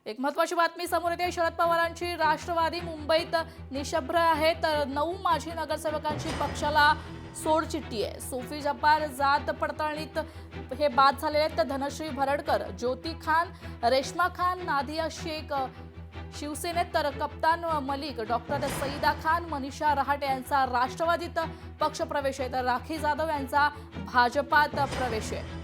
एक महत्त्वाची बातमी समोर येते। शरद पवारांची राष्ट्रवादी मुंबईत निशब्द आहे, तर 9 माजी नगरसेवकांची पक्षाला सोडचिठ्ठी आहे। सोफी जब्बार जात पडताळणीत हे बाद झालेले आहेत, तर धनश्री भरडकर, ज्योती खान, रेश्मा खान, नादिया शेख शिवसेनेत, तर कप्तान मलिक, डॉक्टर सईदा खान, मनीषा रहाटे यांचा राष्ट्रवादीत पक्षप्रवेश आहे, तर राखी जाधव यांचा भाजपात प्रवेश आहे।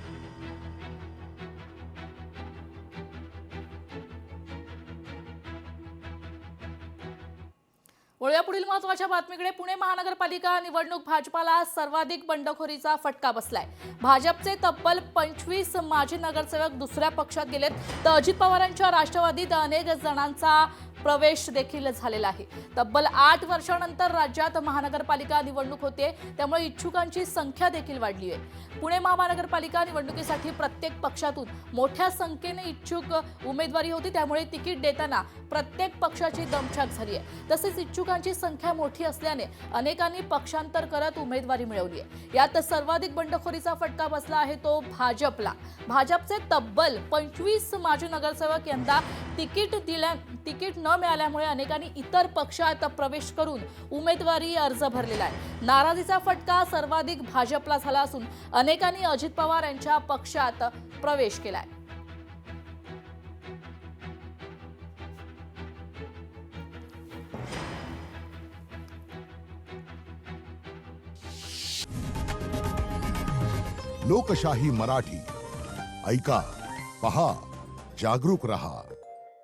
वळूया पुढील महत्त्वाच्या बातमीकडे। पुणे महानगरपालिका निवडणूक भाजपाला सर्वाधिक बंडखोरीचा फटका बसलाय। भाजपचे तब्बल 25 माजी नगरसेवक दुसऱ्या पक्षात गेलेत, तर अजित पवारांच्या राष्ट्रवादीत अनेक जणांचा प्रवेश देखील झालेला आहे। तब्बल 8 वर्षांनंतर राज्यात महानगरपालिका निवडणूक होते, त्यामुळे इच्छुकांची संख्या देखील वाढली आहे। पुणे महानगरपालिका निवडणुकीसाठी प्रत्येक पक्षातून मोठ्या संख्येने इच्छुक उमेदवारी होती, त्यामुळे तिकीट देताना प्रत्येक पक्षाची दमछाक झाली आहे। तसेच इच्छुकांची संख्या मोठी असल्याने अनेकांनी पक्षांतर करत उमेदवारी मिळवली आहे। यात सर्वाधिक बंडखोरीचा फटका बसला आहे तो भाजपला। भाजपचे तब्बल 25 माजी नगरसेवक यंदा तिकीट न मिळाल्यामुळे अनेकांनी इतर पक्षात प्रवेश करून उमेदवारी अर्ज भरलेला आहे। नाराजीचा फटका सर्वाधिक भाजपला झाला असून अनेकांनी अजित पवार यांच्या पक्षात प्रवेश केलाय। लोकशाही मराठी ऐका, पहा, जागरूक रहा।